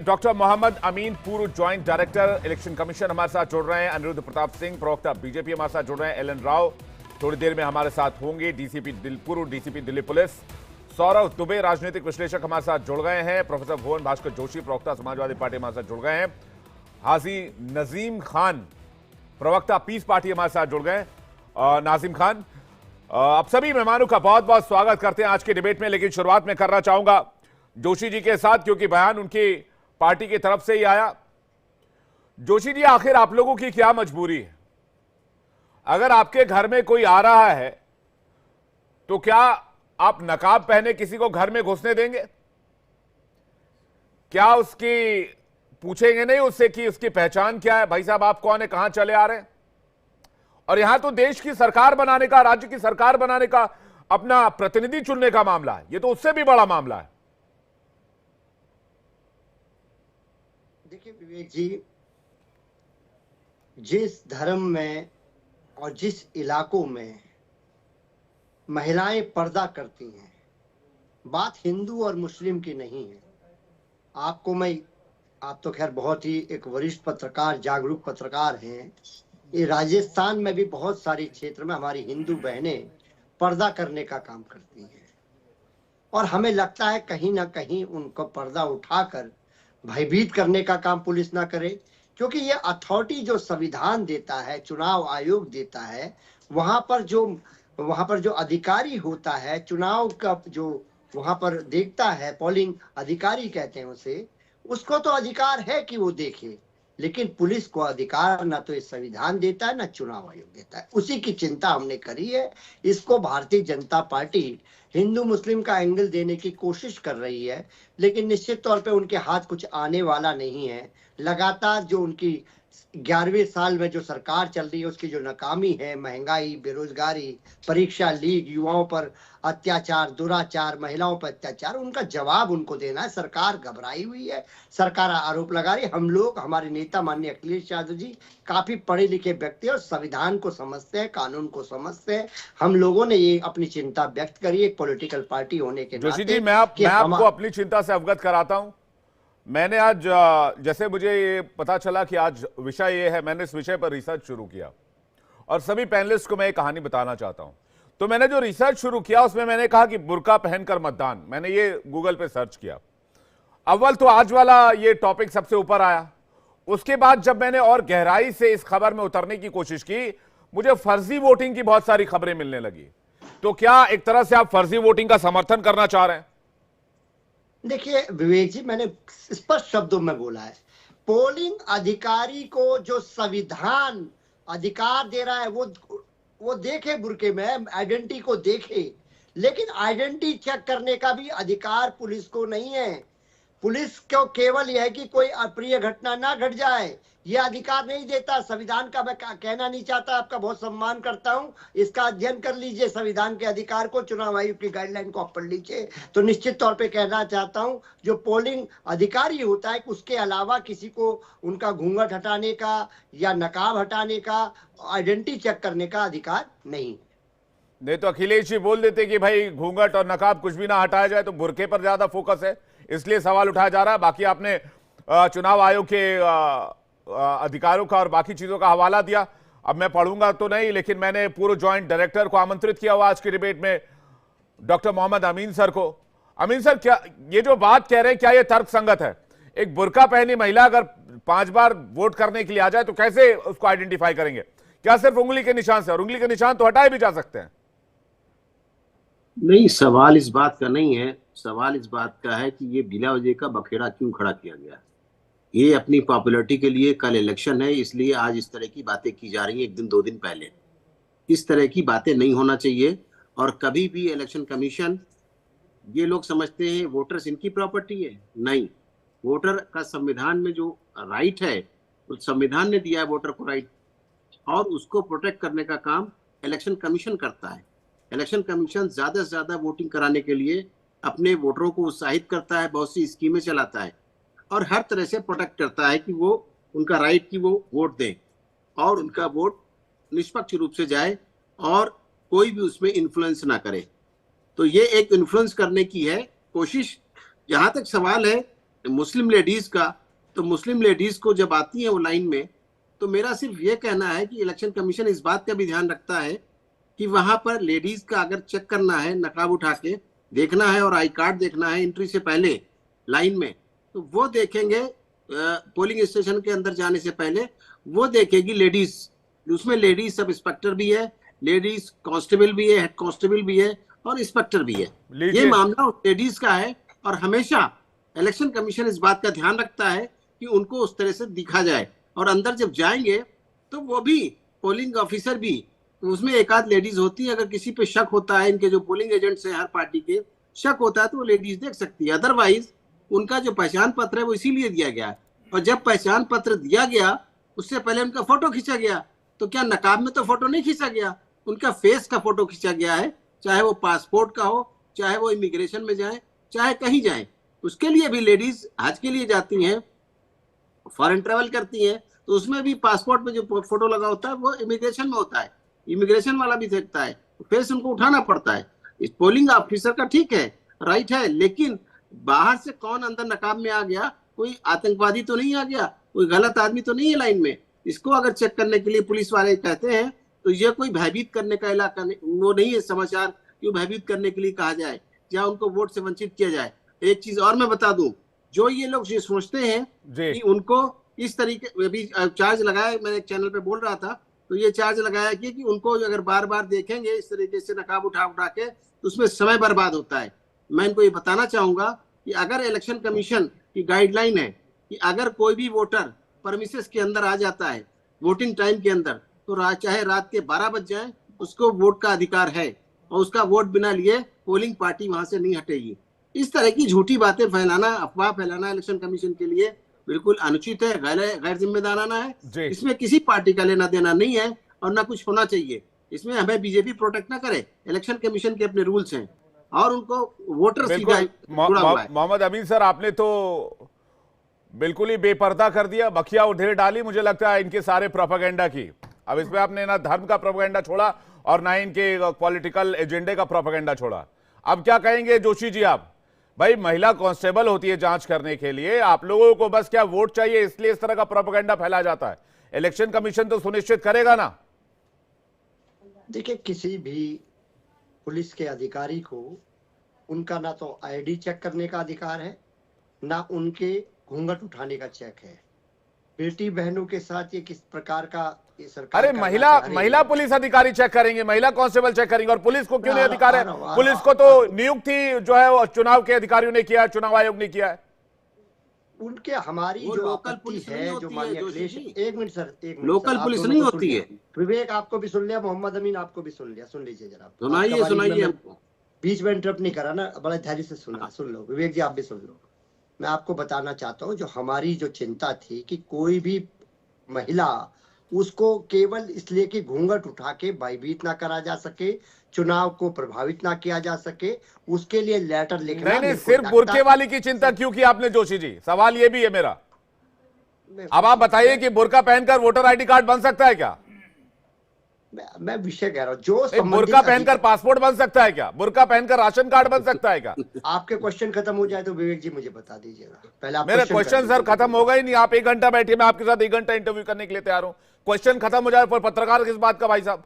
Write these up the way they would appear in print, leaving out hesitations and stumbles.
Doctor Mohammad अमीन, पूर्व joint director election commission, हमारे साथ जुड़ रहे हैं। अनिरुद्ध प्रताप सिंह, प्रवक्ता बीजेपी, हमारे साथ जुड़ रहे हैं। एलन राव थोड़ी देर में हमारे साथ होंगे, पूर्व डीसीपी दिल्ली पुलिस। सौरभ दुबे, राजनीतिक विश्लेषक, हमारे साथ जुड़ गए हैं। प्रोफेसर भुवन भास्कर जोशी, प्रवक्ता समाजवादी पार्टी, हमारे साथ जुड़ गए हैं। हाजी नजीम खान, प्रवक्ता पीस पार्टी, हमारे साथ जुड़ गए। नाजिम खान, आप सभी मेहमानों का बहुत बहुत स्वागत करते हैं आज के डिबेट में। लेकिन शुरुआत में करना चाहूंगा जोशी जी के साथ, क्योंकि बयान उनकी पार्टी की तरफ से ही आया। जोशी जी, आखिर आप लोगों की क्या मजबूरी है? अगर आपके घर में कोई आ रहा है तो क्या आप नकाब पहने किसी को घर में घुसने देंगे? क्या उसकी पूछेंगे नहीं उससे कि उसकी पहचान क्या है, भाई साहब आप कौन है, कहां चले आ रहे हैं? और यहां तो देश की सरकार बनाने का, राज्य की सरकार बनाने का, अपना प्रतिनिधि चुनने का मामला है। ये तो उससे भी बड़ा मामला है। देखिए विवेक जी, जिस धर्म में और जिस इलाकों में महिलाएं पर्दा करती हैं, बात हिंदू और मुस्लिम की नहीं है। आप तो खैर बहुत ही एक वरिष्ठ पत्रकार, जागरूक पत्रकार हैं। ये राजस्थान में भी बहुत सारे क्षेत्र में हमारी हिंदू बहनें पर्दा करने का काम करती हैं, और हमें लगता है कहीं ना कहीं उनको पर्दा उठाकर भयभीत करने का काम पुलिस ना करे, क्योंकि ये अथॉरिटी जो संविधान देता है, चुनाव आयोग देता है, वहां पर जो अधिकारी होता है, चुनाव का जो वहां पर देखता है, पोलिंग अधिकारी कहते हैं उसे, उसको तो अधिकार है कि वो देखे, लेकिन पुलिस को अधिकार ना तो ये संविधान देता है ना चुनाव आयोग देता है। उसी की चिंता हमने करी है। इसको भारतीय जनता पार्टी हिंदू मुस्लिम का एंगल देने की कोशिश कर रही है, लेकिन निश्चित तौर पे उनके हाथ कुछ आने वाला नहीं है। लगातार जो उनकी 11वें साल में जो सरकार चल रही है, उसकी जो नाकामी है, महंगाई, बेरोजगारी, परीक्षा लीक, युवाओं पर अत्याचार, दुराचार, महिलाओं पर अत्याचार, उनका जवाब उनको देना है। सरकार घबराई हुई है, सरकार आरोप लगा रही है। हम लोग, हमारे नेता माननीय अखिलेश यादव जी काफी पढ़े लिखे व्यक्ति और संविधान को समझते हैं, कानून को समझते हैं। हम लोगों ने ये अपनी चिंता व्यक्त करी एक पॉलिटिकल पार्टी होने के जोशी नाते। जी, मैं आपको अपनी चिंता से अवगत कराता हूं। मैंने आज, जैसे मुझे ये पता चला कि आज विषय ये है, मैंने इस विषय पर रिसर्च शुरू किया और सभी पैनलिस्ट को मैं एक कहानी बताना चाहता हूं। तो मैंने जो रिसर्च शुरू किया उसमें मैंने कहा कि बुर्का पहनकर मतदान, मैंने ये गूगल पे सर्च किया। अव्वल तो आज वाला ये टॉपिक सबसे ऊपर आया। उसके बाद जब मैंने और गहराई से इस खबर में उतरने की कोशिश की, मुझे फर्जी वोटिंग की बहुत सारी खबरें मिलने लगी। तो क्या एक तरह से आप फर्जी वोटिंग का समर्थन करना चाह रहे हैं? देखिए विवेक जी, मैंने स्पष्ट शब्दों में बोला है, पोलिंग अधिकारी को जो संविधान अधिकार दे रहा है वो देखे, बुरके में आइडेंटिटी को देखे, लेकिन आइडेंटिटी चेक करने का भी अधिकार पुलिस को नहीं है। पुलिस को केवल यह है कि कोई अप्रिय घटना ना घट जाए, यह अधिकार नहीं देता। संविधान का मैं कहना नहीं चाहता, आपका बहुत सम्मान करता हूं, इसका अध्ययन कर लीजिए संविधान के अधिकार को, चुनाव आयोग की गाइडलाइन को आप पढ़ लीजिए। तो निश्चित तौर पे कहना चाहता हूं, जो पोलिंग अधिकारी होता है उसके अलावा किसी को उनका घूंघट हटाने का या नकाब हटाने का, आइडेंटिटी चेक करने का अधिकार नहीं। नहीं तो अखिलेश जी बोल देते कि भाई घूंघट और नकाब कुछ भी ना हटाया जाए, तो बुर्के पर ज्यादा फोकस है, इसलिए सवाल उठाया जा रहा है। बाकी आपने चुनाव आयोग के अधिकारों का और बाकी चीजों का हवाला दिया। अब मैं पढ़ूंगा तो नहीं, लेकिन मैंने पूर्व ज्वाइंट डायरेक्टर को आमंत्रित किया हुआ आज के डिबेट में, डॉक्टर मोहम्मद अमीन सर को। अमीन सर, क्या ये जो बात कह रहे हैं, क्या ये तर्क संगत है? एक बुर्का पहनी महिला अगर 5 बार वोट करने के लिए आ जाए तो कैसे उसको आइडेंटिफाई करेंगे? क्या सिर्फ उंगली के निशान से? और उंगली के निशान तो हटाए भी जा सकते हैं। नहीं, सवाल इस बात का नहीं है। सवाल इस बात का है कि ये बिला वजह का बखेड़ा क्यों खड़ा किया गया। ये अपनी पॉपुलैरिटी के लिए, कल इलेक्शन है इसलिए आज इस तरह की बातें की जा रही हैं। 1 दिन 2 दिन पहले इस तरह की बातें नहीं होना चाहिए। और कभी भी इलेक्शन कमीशन, ये लोग समझते हैं वोटर्स इनकी प्रॉपर्टी है। नहीं, वोटर का संविधान में जो राइट है, उस संविधान ने दिया है वोटर को राइट, और उसको प्रोटेक्ट करने का काम इलेक्शन कमीशन करता है। इलेक्शन कमीशन ज्यादा से ज्यादा वोटिंग कराने के लिए अपने वोटरों को उत्साहित करता है, बहुत सी स्कीमें चलाता है और हर तरह से प्रोटेक्ट करता है कि वो उनका राइट कि वो वोट दें और उनका वोट निष्पक्ष रूप से जाए और कोई भी उसमें इन्फ्लुएंस ना करे। तो ये एक इन्फ्लुएंस करने की है कोशिश। जहां तक सवाल है मुस्लिम लेडीज का, तो मुस्लिम लेडीज को जब आती है वो लाइन में, तो मेरा सिर्फ ये कहना है कि इलेक्शन कमीशन इस बात का भी ध्यान रखता है कि वहां पर लेडीज का अगर चेक करना है, नकाब उठा के देखना है और आई कार्ड देखना है एंट्री से पहले लाइन में, तो वो देखेंगे पोलिंग स्टेशन के अंदर जाने से पहले, वो देखेगी लेडीज। उसमें लेडीज सब इंस्पेक्टर भी है, लेडीज कांस्टेबल भी है, हेड कांस्टेबल भी है और इंस्पेक्टर भी है। ये मामला लेडीज का है और हमेशा इलेक्शन कमीशन इस बात का ध्यान रखता है कि उनको उस तरह से दिखा जाए। और अंदर जब जाएंगे तो वो भी पोलिंग ऑफिसर भी, उसमें एक आध लेडीज होती है, अगर किसी पे शक होता है, इनके जो पोलिंग एजेंट्स हैं हर पार्टी के, शक होता है तो वो लेडीज देख सकती है। अदरवाइज उनका जो पहचान पत्र है वो इसीलिए दिया गया है। और जब पहचान पत्र दिया गया उससे पहले उनका फोटो खींचा गया, तो क्या नकाब में तो फोटो नहीं खींचा गया, उनका फेस का फोटो खींचा गया है, चाहे वो पासपोर्ट का हो, चाहे वो इमिग्रेशन में जाए, चाहे कहीं जाए। उसके लिए भी लेडीज हज के लिए जाती हैं, फॉरेन ट्रेवल करती हैं, तो उसमें भी पासपोर्ट में जो फोटो लगा होता है वो इमिग्रेशन में होता है, इमिग्रेशन वाला भी देखता है, फेस उनको उठाना पड़ता है। इस पोलिंग ऑफिसर का ठीक है, राइट है, लेकिन बाहर से कौन अंदर नकाब में आ गया, कोई आतंकवादी तो नहीं आ गया, कोई गलत आदमी तो नहीं है लाइन में, इसको अगर चेक करने के लिए पुलिस वाले कहते हैं तो ये कोई भयभीत करने का इलाका वो नहीं है समाचार कि भयभीत करने के लिए कहा जाए या उनको वोट से वंचित किया जाए। एक चीज और मैं बता दूं, जो ये लोग ये सोचते हैं कि उनको इस तरीके भी चार्ज लगाया, मैंने एक चैनल पे बोल रहा था, तो ये चार्ज लगाया कि उनको अगर बार बार देखेंगे इस तरीके से नकाब उठा उठा के, तो उसमें समय बर्बाद होता है। मैं इनको ये बताना चाहूंगा कि अगर इलेक्शन कमीशन की गाइडलाइन है कि अगर कोई भी वोटर परमिसेस के अंदर आ जाता है वोटिंग टाइम के अंदर, तो चाहे रात के 12 बज जाए, उसको वोट का अधिकार है और उसका वोट बिना लिए पोलिंग पार्टी वहां से नहीं हटेगी। इस तरह की झूठी बातें फैलाना, अफवाह फैलाना इलेक्शन कमीशन के लिए बिल्कुल अनुचित है, गैर जिम्मेदाराना है। इसमें किसी पार्टी का लेना देना नहीं है और ना कुछ होना चाहिए। इसमें हमें बीजेपी प्रोटेक्ट ना करे, इलेक्शन कमीशन के अपने रूल्स हैं और उनको वोटर सीधा जुड़ा हुआ है। मोहम्मद अमीन सर, आपने तो बिल्कुल ही बेपर्दा कर दिया, बखिया उधेड़ डाली मुझे लगता है इनके सारे प्रोपेगेंडा की। अब इसमें आपने ना धर्म का प्रोपेगेंडा छोड़ा और ना इनके पॉलिटिकल एजेंडे का प्रोपेगेंडा छोड़ा। अब क्या कहेंगे जोशी जी आप? भाई महिला कांस्टेबल होती है जांच करने के लिए, आप लोगों को बस क्या वोट चाहिए इसलिए इस तरह का प्रोपेगेंडा फैला जाता है? इलेक्शन कमीशन तो सुनिश्चित करेगा ना। देखिए, किसी भी पुलिस के अधिकारी को उनका ना तो आईडी चेक करने का अधिकार है, ना उनके घूंघट उठाने का चेक है। बेटी बहनों के साथ ये किस प्रकार का सरकार, अरे महिला पुलिस अधिकारी चेक करेंगे, महिला कांस्टेबल चेक करेंगे, और पुलिस को क्यों नहीं अधिकार है? पुलिस को तो नियुक्ति जो है वो चुनाव के अधिकारियों ने किया, चुनाव आयोग ने किया है। उनके हमारी जो लोकल पुलिस है, जो माननीय अखिलेश, एक मिनट सर, एक मिनट, लोकल पुलिस नहीं होती है। विवेक आपको भी सुन लिया, मोहम्मद अमीन आपको भी सुन लिया, सुन लीजिए जरा, सुनाइए हमको। बीच में इंटरप्ट नहीं करा ना, बड़ा धैर्य से सुना, सुन लो विवेक जी, आप भी सुन लो। मैं आपको बताना चाहता हूँ, जो हमारी जो चिंता थी कि कोई भी महिला उसको केवल इसलिए कि घूंघट उठा के भयभीत ना करा जा सके, चुनाव को प्रभावित ना किया जा सके, उसके लिए लेटर लिखना। नहीं, सिर्फ बुर्के वाली की चिंता क्यों की आपने जोशी जी? सवाल ये भी है मेरा। अब आप बताइए कि बुर्का पहनकर वोटर आईडी कार्ड बन सकता है क्या? मैं विषय कह रहा हूँ, जो बुर्का पहनकर पासपोर्ट बन सकता है क्या? बुर्का पहनकर राशन कार्ड बन सकता है क्या? आपके क्वेश्चन खत्म हो जाए तो विवेक जी मुझे बता दीजिएगा पहले। मेरा क्वेश्चन सर खत्म होगा ही नहीं, आप 1 घंटा बैठिए, मैं आपके साथ 1 घंटा इंटरव्यू करने के लिए तैयार हूं। क्वेश्चन खत्म हो जाए पर पत्रकार किस बात का भाई साहब?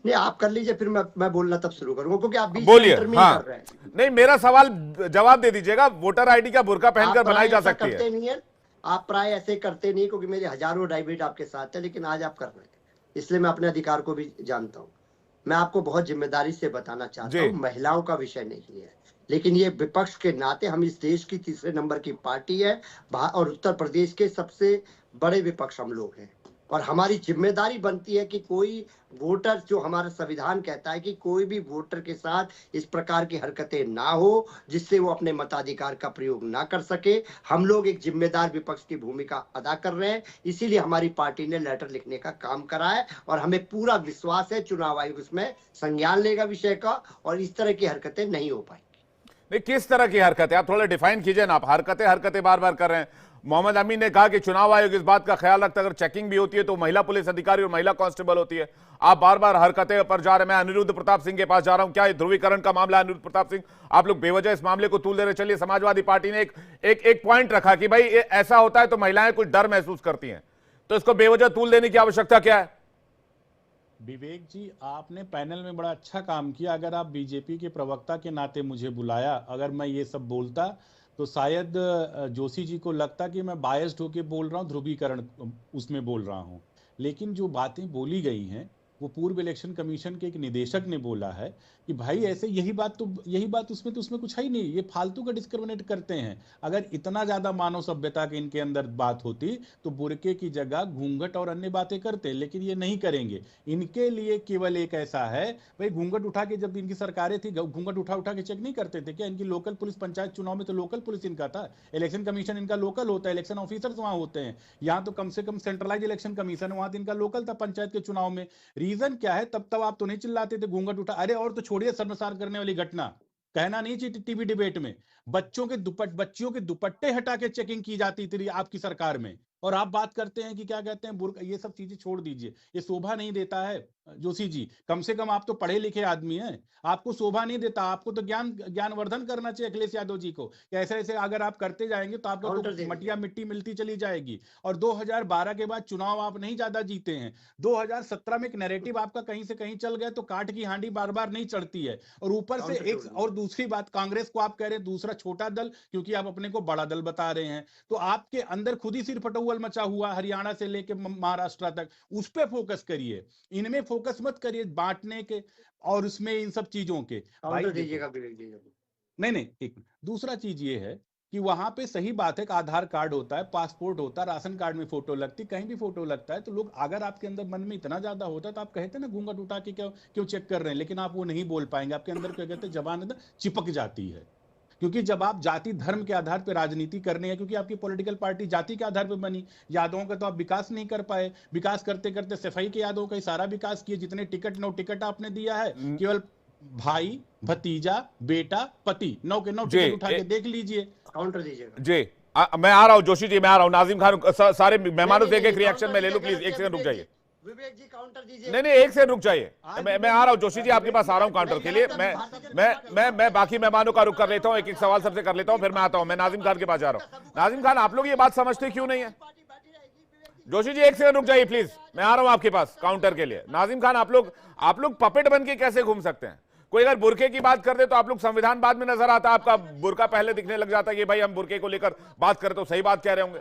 नहीं, आप कर लीजिए, फिर मैं बोलना तब शुरू करूंगा, क्योंकि आप बीच बोलिए। में हाँ, कर रहे हैं। नहीं, मेरा सवाल जवाब दे दीजिएगा। वोटर आईडी का बुर्का पहनकर बनाई जा सकती है? नहीं है, आप प्राय ऐसे करते नहीं, क्योंकि मेरे हजारों डायबिट आपके साथ है, लेकिन आज आप कर रहे हैं, इसलिए मैं अपने अधिकार को भी जानता हूँ। मैं आपको बहुत जिम्मेदारी से बताना चाहता हूँ, महिलाओं का विषय नहीं है, लेकिन ये विपक्ष के नाते हम इस देश की 3रे नंबर की पार्टी है और उत्तर प्रदेश के सबसे बड़े विपक्ष हम लोग हैं, और हमारी जिम्मेदारी बनती है कि कोई वोटर, जो हमारा संविधान कहता है कि कोई भी वोटर के साथ इस प्रकार की हरकतें ना हो जिससे वो अपने मताधिकार का प्रयोग ना कर सके। हम लोग एक जिम्मेदार विपक्ष की भूमिका अदा कर रहे हैं, इसीलिए हमारी पार्टी ने लेटर लिखने का काम करा है और हमें पूरा विश्वास है चुनाव आयोग इसमें संज्ञान लेगा विषय का और इस तरह की हरकतें नहीं हो पाएंगी। नहीं, किस तरह की हरकतें? आप थोड़ा डिफाइन कीजिए ना। आप हरकतें बार बार कर रहे हैं। मोहम्मद अमीन ने कहा कि चुनाव आयोग इस बात का ख्याल रखता है अगर चेकिंग भी होती है तो महिला पुलिस अधिकारी और महिला कांस्टेबल होती है। आप बार बार हरकतें पर जा रहे हैं। मैं अनिरुद्ध प्रताप सिंह के पास जा रहा हूं। क्या ये ध्रुवीकरण का मामला है अनिरुद्ध प्रताप सिंह? आप लोग बेवजह इस मामले को तूल दे रहे। चलिए, समाजवादी पार्टी ने एक पॉइंट रखा कि भाई ऐसा होता है तो महिलाएं कुछ डर महसूस करती हैं, तो इसको बेवजह तूल देने की आवश्यकता क्या है? विवेक जी, आपने पैनल में बड़ा अच्छा काम किया। अगर आप बीजेपी के प्रवक्ता के नाते मुझे बुलाया, अगर मैं ये सब बोलता तो शायद जोशी जी को लगता कि मैं बायस्ड होके बोल रहा हूँ, ध्रुवीकरण उसमें बोल रहा हूँ। लेकिन जो बातें बोली गई हैं वो पूर्व इलेक्शन कमीशन के एक निदेशक ने बोला है कि भाई ऐसे यही बात उसमें कुछ है ही नहीं, ये फालतू का डिस्क्रिमिनेट करते हैं। अगर इतना ज्यादा मानव सभ्यता के इनके अंदर बात होती तो बुरके की जगह घूंघट और अन्य बातें करते, लेकिन ये नहीं करेंगे। इनके लिए केवल एक ऐसा है, भाई घूंघट उठा के, जब इनकी सरकारें थी घूंघट उठा के चेक नहीं करते थे क्या? इनकी लोकल पुलिस, पंचायत चुनाव में तो लोकल पुलिस इनका था, इलेक्शन कमीशन इनका लोकल होता है, इलेक्शन ऑफिसर्स वहां होते हैं। यहाँ तो कम से कम सेंट्रलाइज इलेक्शन कमीशन, वहां तो इनका लोकल था पंचायत के चुनाव में। रीजन क्या है? तब आप तो नहीं चिल्लाते थे घूंघट उठा। अरे और तो छोड़िए शर्मसार करने वाली घटना, कहना नहीं चाहिए टीवी डिबेट में, बच्चियों के दुपट्टे हटा के चेकिंग की जाती थी आपकी सरकार में, और आप बात करते हैं कि क्या कहते हैं बुर्का। ये सब चीजें छोड़ दीजिए, ये शोभा नहीं देता है जोशी जी। कम से कम आप तो पढ़े लिखे आदमी हैं, आपको शोभा नहीं देता। आपको तो ज्ञानवर्धन करना चाहिए अखिलेश यादव जी को। ऐसे ऐसे अगर आप करते जाएंगे तो आपको तो मटिया मिट्टी मिलती चली जाएगी। और 2012 के बाद चुनाव आप नहीं ज्यादा जीते हैं। 2017 में एक नैरेटिव आपका कहीं से कहीं चल गया तो काट की हांडी बार बार नहीं चढ़ती है। और ऊपर से एक और दूसरी बात, कांग्रेस को आप कह रहे हैं दूसरा छोटा दल, क्योंकि आप अपने को बड़ा दल बता रहे हैं। तो आपके अंदर खुद ही सिर फटौल मचा हुआ, हरियाणा से लेकर महाराष्ट्र तक। उस पर फोकस करिए, इनमें फोकस मत करिए बांटने के और उसमें इन सब चीजों के। नहीं, एक दूसरा चीज ये है कि वहां पे सही बात है कि आधार कार्ड होता है, पासपोर्ट होता है, राशन कार्ड में फोटो लगती, कहीं भी फोटो लगता है। तो लोग, अगर आपके अंदर मन में इतना ज्यादा होता तो आप कहते ना घूंघट उठा के क्यों चेक कर रहे हैं, लेकिन आप वो नहीं बोल पाएंगे। आपके अंदर क्या कहते हैं, जबान अंदर चिपक जाती है। क्योंकि जब आप जाति धर्म के आधार पर राजनीति करने हैं, क्योंकि आपकी पॉलिटिकल पार्टी जाति के आधार पर बनी, यादवों का तो आप विकास नहीं कर पाए। विकास करते करते सफाई के यादवों का सारा विकास किए। जितने टिकट 9 टिकट आपने दिया है, केवल भाई, भतीजा, बेटा, पति, 9 के 9 टिकट उठा के देख लीजिए। काउंटर दीजिएगा जी। मैं आ रहा हूं जोशी जी, मैं आ रहा हूं। नाजिम खान, सारे मेहमानों से एक रिएक्शन में ले लूं प्लीज। एक सेकंड रुक जाइए। विवेक जी काउंटर दीजिए। नहीं, एक सेकंड रुक जाइए। मैं आ रहा हूं जोशी जी, आपके पास आ रहा हूं काउंटर के लिए। मैं बाकी मेहमानों का रुख कर लेता हूं, एक एक सवाल सबसे कर लेता हूं, फिर मैं आता हूं। मैं नाजिम खान के पास जा रहा हूं। नाजिम खान, आप लोग ये बात समझते क्यों नहीं है? जोशी जी एक सेकंड रुक जाइए प्लीज, मैं आ रहा हूं आपके पास काउंटर के लिए। नाजिम खान, आप लोग पपेट बन के कैसे घूम सकते हैं? कोई अगर बुरके की बात कर दे तो आप लोग संविधान बाद में नजर आता है, आपका बुरका पहले दिखने लग जाता है कि भाई हम बुरके को लेकर बात करें तो सही बात कह रहे होंगे।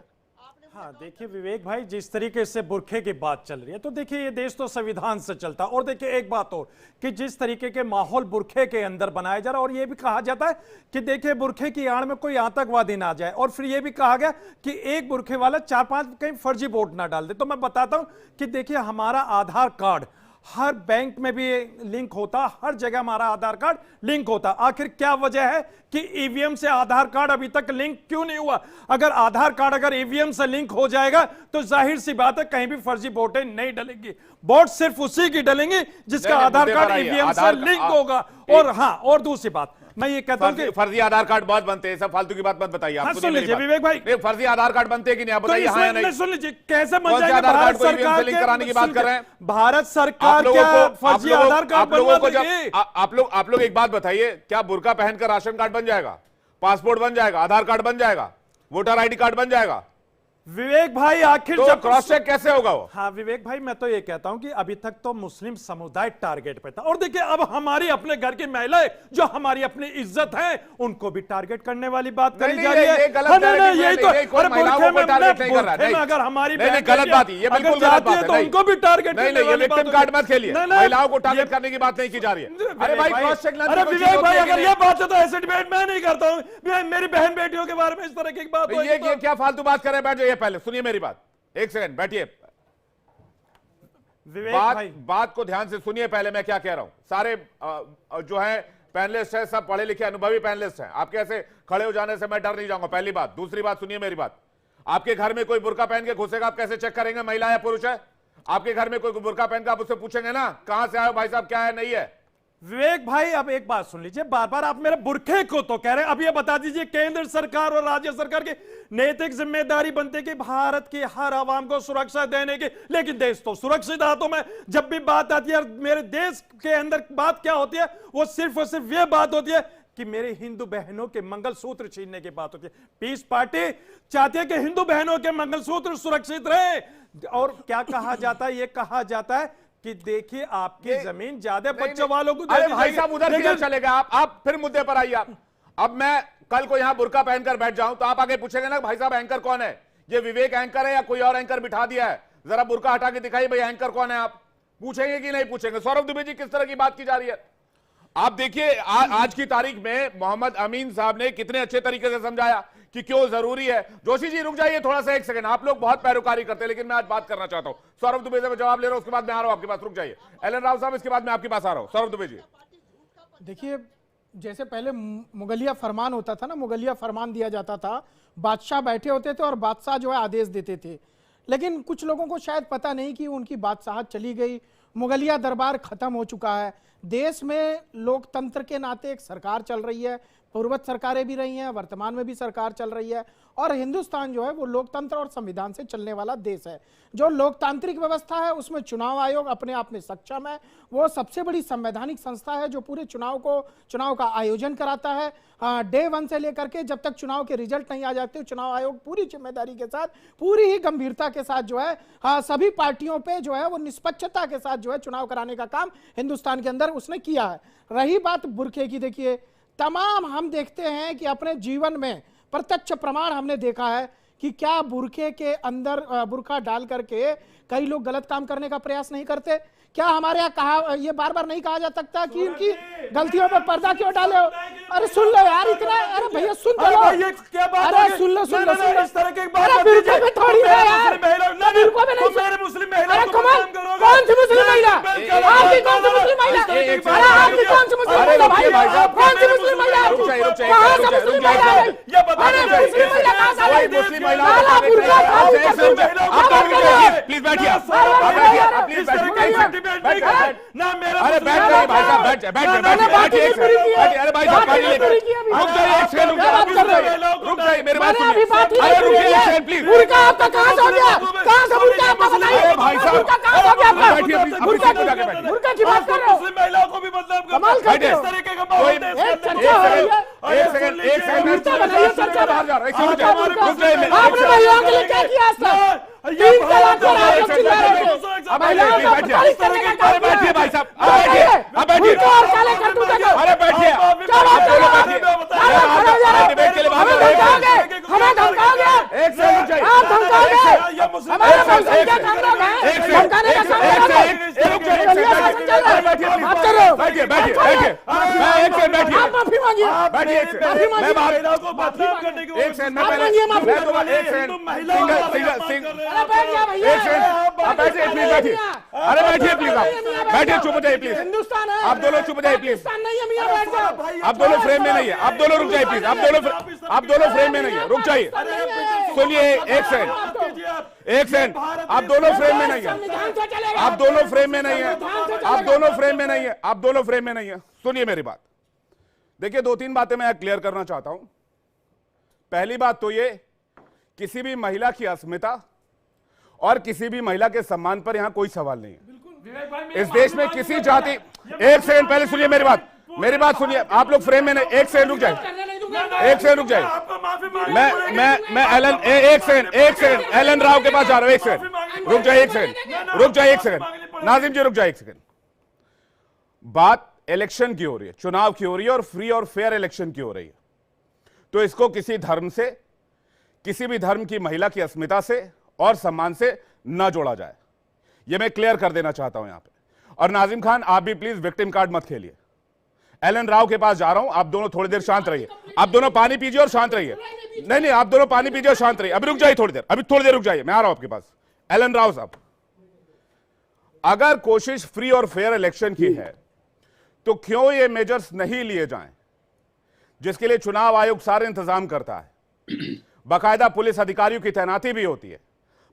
हाँ, देखिए विवेक भाई, जिस तरीके से बुरखे की बात चल रही है, तो देखिए ये देश तो संविधान से चलता है। और देखिए एक बात और कि जिस तरीके के माहौल बुरखे के अंदर बनाया जा रहा है, और ये भी कहा जाता है कि देखिए बुरखे की आड़ में कोई आतंकवादी ना जाए, और फिर ये भी कहा गया कि एक बुरखे वाला 4-5 कहीं फर्जी वोट ना डाल दे। तो मैं बताता हूं कि देखिए हमारा आधार कार्ड हर बैंक में भी लिंक होता, हर जगह हमारा आधार कार्ड लिंक होता। आखिर क्या वजह है कि ईवीएम से आधार कार्ड अभी तक लिंक क्यों नहीं हुआ? अगर आधार कार्ड अगर ईवीएम से लिंक हो जाएगा तो जाहिर सी बात है कहीं भी फर्जी वोटें नहीं डलेंगी। वोट सिर्फ उसी की डलेंगी जिसका आधार कार्ड ईवीएम से लिंक होगा। और हाँ, और दूसरी बात मैं ये कहता हूं कि फर्जी आधार कार्ड बहुत बनते हैं, सब फालतू की बात मत बताइए। हाँ, सुन लीजिए विवेक भाई, फर्जी आधार कार्ड बनते हैं कि नहीं आप बताइए। हाँ, नहीं सुन लीजिए, कैसे बन जाएगा? भारत सरकार लिंक कराने की बात कर रहे हैं। भारत सरकार क्या फर्जी आधार कार्ड बनवा देगी? आप लोग एक बात बताइए, क्या बुर्का पहनकर राशन कार्ड बन जाएगा, पासपोर्ट बन जाएगा, आधार कार्ड बन जाएगा, वोटर आईडी कार्ड बन जाएगा? विवेक भाई आखिर तो जब क्रॉस चेक कैसे होगा वो? हाँ विवेक भाई, मैं तो ये कहता हूं कि अभी तक तो मुस्लिम समुदाय टारगेट पे था, और देखिए अब हमारी अपने घर की महिलाएं जो हमारी अपनी इज्जत है उनको भी टारगेट करने वाली बात करी जा रही है। यही तो अगर हमारी गलत बात, ये बिल्कुल गलत बात है, उनको भी टारगेट नहीं, ये विक्टिम कार्ड मत खेलिए। महिलाओं को टारगेट करने की बात नहीं की जा रही है। अरे भाई क्रॉस चेक, अरे विवेक भाई अगर ये बात है तो ऐसे डिबेट मैं नहीं करता हूँ। मेरी बहन बेटियों के बारे में इस तरह की बात, ये क्या फालतू बात कर रहे हैं? बैठ जाइए, पहले सुनिए मेरी बात, एक सेकंड बैठिए। बात को ध्यान से सुनिए पहले मैं क्या कह रहा हूं। सारे जो है पैनलिस्ट है सब पढ़े लिखे अनुभवी पैनलिस्ट हैं। आपके ऐसे खड़े हो जाने से मैं डर नहीं जाऊंगा, पहली बात। दूसरी बात सुनिए मेरी बात, आपके घर में कोई बुर्का पहन के घुसेगा, आप कैसे चेक करेंगे महिला या पुरुष है? आपके घर में कोई बुर्का पहन के आप उससे पूछेंगे ना कहां से आए भाई साहब, क्या है नहीं है? विवेक भाई अब एक बात सुन लीजिए, बार बार आप मेरे बुरखे को तो कह रहे हैं, अब ये बता दीजिए केंद्र सरकार और राज्य सरकार की नैतिक जिम्मेदारी बनती है कि भारत की हर आवाम को सुरक्षा देने की, लेकिन देश तो सुरक्षित हाथों में। जब भी बात आती है मेरे देश के अंदर, बात क्या होती है, वो सिर्फ और सिर्फ ये बात होती है कि मेरे हिंदू बहनों के मंगलसूत्र छीनने की बात होती है। पीस पार्टी चाहती है कि हिंदू बहनों के मंगलसूत्र सुरक्षित रहे। और क्या कहा जाता है, ये कहा जाता है कि देखिए आपकी जमीन ज्यादा बच्चों वालों को। अरे भाई साहब उधर क्यों चलेगा आप फिर मुद्दे पर आइए आप। अब मैं कल को यहां बुर्का पहनकर बैठ जाऊं तो आप आगे पूछेंगे ना भाई साहब एंकर कौन है, ये विवेक एंकर है या कोई और एंकर बिठा दिया है, जरा बुर्का हटा के दिखाइए भाई एंकर कौन है। आप पूछेंगे कि नहीं पूछेंगे? सौरभ दुबे जी किस तरह की बात की जा रही है आप देखिए। आज की तारीख में मोहम्मद अमीन साहब ने कितने अच्छे तरीके से समझाया कि क्यों जरूरी है। जोशी जी रुक जाइए थोड़ा सा, एक सेकंड। आप लोग बहुत पैरोकारी करते हैं लेकिन मैं आज बात करना चाहता हूं। सौरभ दुबे से मैं जवाब ले रहा हूं, उसके बाद मैं आ रहा हूं आपके पास। रुक जाइए एलन राव साहब, इसके बाद मैं आपके पास आ रहा हूं। सौरभ दुबे जी देखिए, जैसे पहले मुगलिया फरमान होता था ना, मुगलिया फरमान दिया जाता था, बादशाह बैठे होते थे और बादशाह जो है आदेश देते थे। लेकिन कुछ लोगों को शायद पता नहीं कि उनकी बादशाहत चली गई, मुगलिया दरबार खत्म हो चुका है। देश में लोकतंत्र के नाते एक सरकार चल रही है, पूर्वत सरकारें भी रही हैं, वर्तमान में भी सरकार चल रही है, और हिंदुस्तान जो है वो लोकतंत्र और संविधान से चलने वाला देश है। जो लोकतांत्रिक व्यवस्था है उसमें चुनाव आयोग अपने आप में सक्षम है। वो सबसे बड़ी संवैधानिक संस्था है जो पूरे चुनाव का आयोजन कराता है। डे 1 से लेकर के जब तक चुनाव के रिजल्ट नहीं आ जाते, चुनाव आयोग पूरी जिम्मेदारी के साथ, पूरी ही गंभीरता के साथ जो है सभी पार्टियों पे जो है वो निष्पक्षता के साथ जो है चुनाव कराने का काम हिंदुस्तान के अंदर उसने किया है। रही बात बुरखे की, देखिए तमाम हम देखते हैं कि अपने जीवन में प्रत्यक्ष प्रमाण हमने देखा है कि क्या बुरखे के अंदर बुरखा डाल करके कई लोग गलत काम करने का प्रयास नहीं करते। क्या हमारे यहाँ कहा, ये बार बार नहीं कहा जा सकता कि इनकी गलतियों पर पर्दा क्यों डाले हो? अरे सुन लो यार इतना, अरे भैया सुन तो लो, अरे सुन लो इस तरह की बात बिल्कुल में थोड़ी है यार, बिल्कुल में नहीं। मेरे मुस्लिम महिला, अरे कौन सी मुस्लिम महिला? आपकी कौन सी मुस्लिम महिला? अरे आपकी कौन सी मुस्लिम महिला भाई? कौन सी मुस्लिम महिला? कहाँ से मुस्लिम महिला है? ये बताइए मुस्लिम महिला कहाँ से आई? मुस्लिम महिला प्लीज बैठिए, ना मेरा, अरे बैठ जाइए भाई साहब, बैठ जाइए, अरे भाई साहब रुक जाइए, एक सेकंड रुक जाइए, मेरे बात सुनिए, अरे रुकिए एक सेकंड प्लीज। बुर्का आपका कहाँ से हो गया? कहाँ से बुर्का आपका बताइए भाई साहब, कहाँ से हो गया आपका? बैठिए बुर्का की बात कर रहे हो? मुस्लिम महिलाओं को भी बदनाम कमाल करते हो। तरीके का माहौल एक चर्चा हो रही है, एक सेकंड बुर्का बनाइए चर्चा बाहर जा रहा है, रुक जाइए, आपने महिलाओं के लिए क्या किया आज तक? 3 तलाक पर आप लोग चिल्ला रहे थे, महिलाओं को प्रताड़ित करने का काम किया। बैठिए भाई साहब, बैठिए, बुर्का और काले करतूते को, अरे बैठिए, क्या बात कर रहे हो आप? डिबेट के लिए बात हमें धमकाओगे, हमें धमकाओगे, एक सेकंड रुक जाइए, आप धमकाओगे, हमारे बहुसंख्यक हम लोग हैं, धमकाने का काम कर रहे हो। बात कर रहे हो, बैठिए बैठिए बैठिए, मैं एक सेकंड बैठिए, आप माफी मांगिए, बैठिए एक सेकंड, मैं बात एक सेकंड, मैं पहले एक सेकंड अरे बैठ जा भैया, एक सेकंड, आप बैठिए प्लीज, बैठिए, अरे बैठिए प्लीज, आप बैठिए, चुप हो जाइए प्लीज, हिंदुस्तान है, आप दोनों चुप हो जाइए प्लीज, हिंदुस्तान नहीं है मियां, बैठ जाओ। आप दोनों फ्रेम में नहीं है, आप दोनों रुक जाइए प्लीज, आप दोनों फ्रेम में नहीं है, रुक जाइए, सुनिए एक सेकंड, आप दोनों फ्रेम में नहीं है, आप दोनों फ्रेम में नहीं है, आप दोनों फ्रेम में नहीं है, आप दोनों फ्रेम में नहीं है। सुनिए मेरी बात, देखिए 2-3 बातें मैं क्लियर करना चाहता हूं। पहली बात तो ये, किसी भी महिला की अस्मिता और किसी भी महिला के सम्मान पर यहां कोई सवाल नहीं है। इस देश में किसी जाति, एक सेकंड पहले सुनिए मेरी बात सुनिए, आप लोग फ्रेम में नहीं, एक सेकंड रुक जाए, एक सेकंड रुक जाए, मैं एलन, एक सेकंड एलन राव के पास जा रहा हूं, एक सेकंड रुक जाए, एक सेकंड नाजिम जी रुक जाए एक सेकंड। बात इलेक्शन की हो रही है, चुनाव की हो रही है और फ्री और फेयर इलेक्शन की हो रही है, तो इसको किसी धर्म से, किसी भी धर्म की महिला की अस्मिता से और सम्मान से न जोड़ा जाए, यह मैं क्लियर कर देना चाहता हूं यहां पे। और नाजिम खान आप भी प्लीज विक्टिम कार्ड मत खेलिए। एलन राव के पास जा रहा हूं, आप दोनों थोड़ी देर शांत रहिए, आप दोनों पानी पीजिए और शांत रहिए। नहीं आप दोनों पानी पीजिए और शांत रहिए, अभी रुक जाइए थोड़ी देर रुक जाइए, मैं आ रहा हूं आपके पास। एलन राव साहब, अगर कोशिश फ्री और फेयर इलेक्शन की है तो क्यों ये मेजर्स नहीं लिए जाएं जिसके लिए चुनाव आयोग सारे इंतजाम करता है, बाकायदा पुलिस अधिकारियों की तैनाती भी होती है,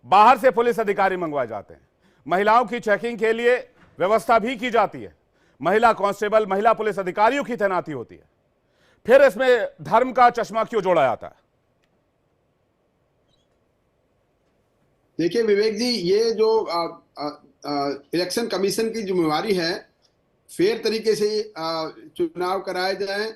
बाहर से पुलिस अधिकारी मंगवाए जाते हैं, महिलाओं की चेकिंग के लिए व्यवस्था भी की जाती है, महिला कांस्टेबल, महिला पुलिस अधिकारियों की तैनाती होती है, फिर इसमें धर्म का चश्मा क्यों जोड़ा जाता है? देखिए विवेक जी, ये जो इलेक्शन कमीशन की जिम्मेवारी है, फेयर तरीके से चुनाव कराए जाएं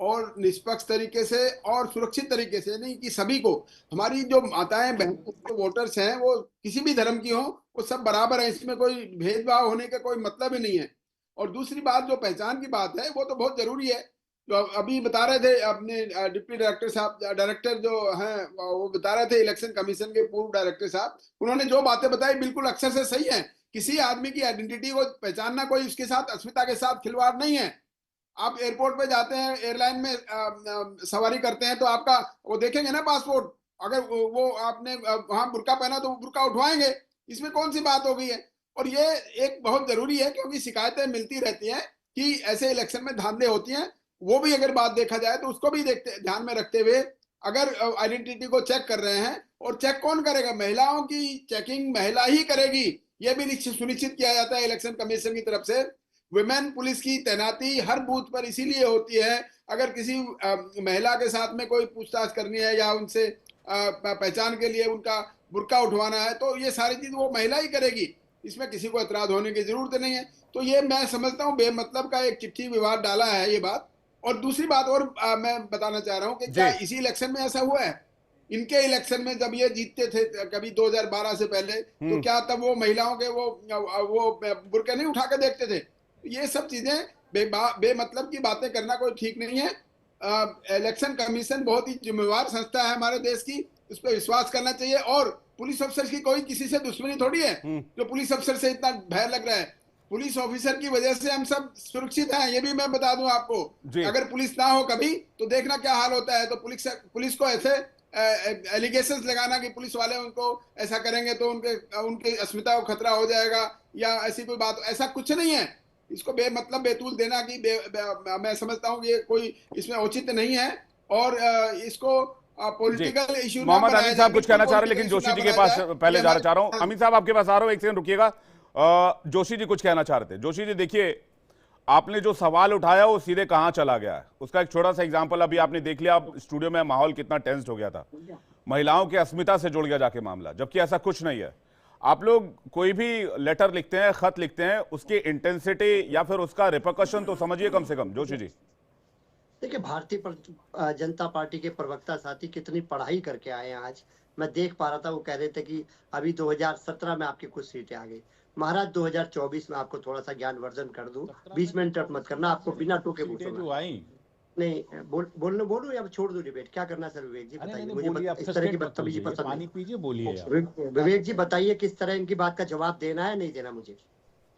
और निष्पक्ष तरीके से और सुरक्षित तरीके से, नहीं कि सभी को, हमारी जो माताएं बहन जो वोटर्स हैं वो किसी भी धर्म की हो, वो सब बराबर है, इसमें कोई भेदभाव होने का कोई मतलब ही नहीं है। और दूसरी बात, जो पहचान की बात है वो तो बहुत जरूरी है। तो अभी बता रहे थे अपने डिप्टी डायरेक्टर साहब, डायरेक्टर जो हैं वो बता रहे थे, इलेक्शन कमीशन के पूर्व डायरेक्टर साहब, उन्होंने जो बातें बताई बिल्कुल अक्षर से सही है। किसी आदमी की आइडेंटिटी को पहचानना कोई उसके साथ अस्मिता के साथ खिलवाड़ नहीं है। आप एयरपोर्ट पे जाते हैं, एयरलाइन में सवारी करते हैं, तो आपका वो देखेंगे ना पासपोर्ट, अगर वो आपने वहां बुर्का पहना तो बुर्का उठवाएंगे, इसमें कौन सी बात हो गई है। और ये एक बहुत जरूरी है, क्योंकि शिकायतें मिलती रहती हैं कि ऐसे इलेक्शन में धांधले होती हैं। वो भी अगर बात देखा जाए तो उसको भी ध्यान में रखते हुए अगर आइडेंटिटी को चेक कर रहे हैं, और चेक कौन करेगा, महिलाओं की चेकिंग महिला ही करेगी, ये भी सुनिश्चित किया जाता है इलेक्शन कमीशन की तरफ से। वुमेन पुलिस की तैनाती हर बूथ पर इसीलिए होती है, अगर किसी महिला के साथ में कोई पूछताछ करनी है या उनसे पहचान के लिए उनका बुर्का उठवाना है, तो ये सारी चीज वो महिला ही करेगी, इसमें किसी को एतराज होने की जरूरत नहीं है। तो ये मैं समझता हूँ बेमतलब का एक चिट्ठी विवाद डाला है ये बात। और दूसरी बात और मैं बताना चाह रहा हूँ कि क्या इसी इलेक्शन में ऐसा हुआ है, इनके इलेक्शन में जब ये जीतते थे कभी 2012 से पहले, तो क्या तब वो महिलाओं के वो बुर्के नहीं उठा के देखते थे? ये सब चीजें बेमतलब की बातें करना कोई ठीक नहीं है। इलेक्शन कमीशन बहुत ही जिम्मेवार संस्था है हमारे देश की, उस पर विश्वास करना चाहिए। और पुलिस अफसर की कोई किसी से दुश्मनी थोड़ी है जो पुलिस अफसर से इतना भय लग रहा है। पुलिस ऑफिसर की वजह से हम सब सुरक्षित हैं, ये भी मैं बता दूं आपको। अगर पुलिस ना हो कभी तो देखना क्या हाल होता है। तो पुलिस को ऐसे एलिगेशंस लगाना कि पुलिस वाले उनको ऐसा करेंगे तो उनके अस्मिता को खतरा हो जाएगा या ऐसी कोई बात, ऐसा कुछ नहीं है। इसको बेमतलब बेतुल देना कि मैं समझता हूँ ये कोई इसमें औचित्य नहीं है, और इसको पॉलिटिकल इशू। मोहम्मद अमीन साहब कुछ कहना चाह रहे हैं, लेकिन जोशी जी के पास पहले जाना चाह रहा हूँ। अमीन साहब आपके पास आ रहा हूँ, एक सेकंड रुकिएगा। जोशी जी कुछ कहना चाह रहे थे। जोशी जी देखिए, आपने जो सवाल उठाया वो सीधे कहां चला गया है, उसका एक छोटा सा एग्जांपल अभी आपने देख लिया। आप स्टूडियो में माहौल कितना टेंस्ड हो गया था, महिलाओं की अस्मिता से जुड़ गया जाके मामला, जबकि ऐसा कुछ नहीं है। आप लोग कोई भी लेटर लिखते हैं, खत लिखते हैं, उसकी इंटेंसिटी या फिर उसका रिपरकशन तो समझिए कम से कम। जोशी जी देखिए, भारतीय जनता पार्टी के प्रवक्ता साथी कितनी पढ़ाई करके आए हैं। आज मैं देख पा रहा था, वो कह रहे थे कि अभी 2017 में आपकी कुछ सीटें आ गई। महाराज 2024 में आपको थोड़ा सा ज्ञान वर्धन कर दूं, 20 मिनट मत करना, आपको बिना टोके पूछूंगा। नहीं बोलूं या छोड़ दूं डिबेट, क्या करना सर? विवेक जी बताइए मुझे, इस तरह की बदतमीजी पसंद नहीं। पीजिए, बोलिए। विवेक जी बताइए किस तरह इनकी बात का जवाब देना है, नहीं देना मुझे।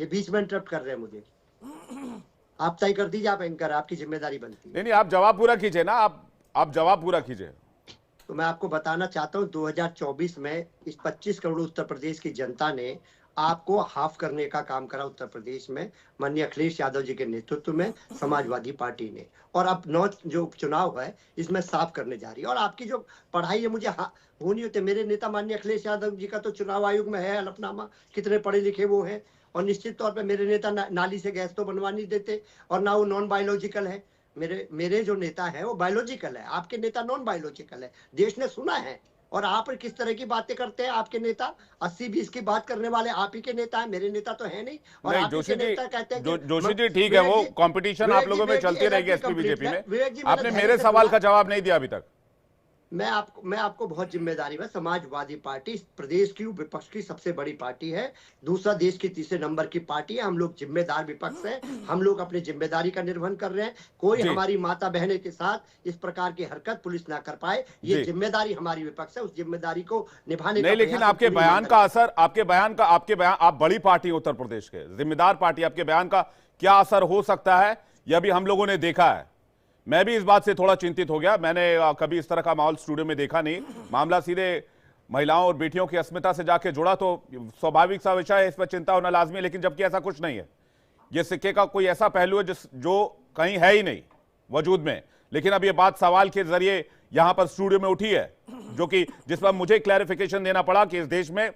ये 20 मिनट इंटरप्ट कर रहे हैं मुझे। आप तय कर दीजिए, आप एंकर, आपकी जिम्मेदारी बनती है। नहीं, आप जवाब पूरा कीजिए ना, आप जवाब पूरा कीजिए। तो मैं आपको बताना चाहता हूँ, 2024 में इस 25 करोड़ उत्तर प्रदेश की जनता ने आपको हाफ करने का काम करा उत्तर प्रदेश में, माननीय अखिलेश यादव जी के नेतृत्व में समाजवादी पार्टी ने। और अब जो चुनाव है इसमें साफ करने जा रही है। और आपकी जो पढ़ाई है मुझे वो नहीं होते। मेरे नेता माननीय अखिलेश यादव जी का तो चुनाव आयोग में है हलफनामा, कितने पढ़े लिखे वो है। और निश्चित तौर पर मेरे नेता नाली से गैस तो बनवा नहीं देते, और ना वो नॉन बायोलॉजिकल है। मेरे जो नेता है वो बायोलॉजिकल है, आपके नेता नॉन बायोलॉजिकल है। देश ने सुना है। और आप किस तरह की बातें करते हैं, आपके नेता 80-20 की बात करने वाले आप ही के नेता है, मेरे नेता तो है नहीं। और नहीं, जोशी जी कहते हैं जोशी जी ठीक है, वो कंपटीशन आप लोगों में चलती रहेगी एसपी बीजेपी में। आपने मेरे सवाल का जवाब नहीं दिया अभी तक। मैं आपको बहुत जिम्मेदारी में, समाजवादी पार्टी प्रदेश की विपक्ष की सबसे बड़ी पार्टी है, दूसरा देश की तीसरे नंबर की पार्टी है। हम लोग जिम्मेदार विपक्ष है, हम लोग अपनी जिम्मेदारी का निर्वहन कर रहे हैं। कोई हमारी माता बहने के साथ इस प्रकार की हरकत पुलिस ना कर पाए, ये जिम्मेदारी हमारी विपक्ष है, उस जिम्मेदारी को निभाने नहीं। लेकिन आपके बयान का असर, आपके बयान आप बड़ी पार्टी उत्तर प्रदेश के जिम्मेदार पार्टी, आपके बयान का क्या असर हो सकता है यह भी हम लोगों ने देखा है। मैं भी इस बात से थोड़ा चिंतित हो गया। मैंने कभी इस तरह का माहौल स्टूडियो में देखा नहीं। मामला सीधे महिलाओं और बेटियों की अस्मिता से जाके जुड़ा तो स्वाभाविक सा विषय है, इस पर चिंता होना लाजमी है। लेकिन जबकि ऐसा कुछ नहीं है, यह सिक्के का कोई ऐसा पहलू है जो कहीं है ही नहीं वजूद में। लेकिन अब यह बात सवाल के जरिए यहां पर स्टूडियो में उठी है, जो कि जिस पर मुझे क्लैरिफिकेशन देना पड़ा कि इस देश में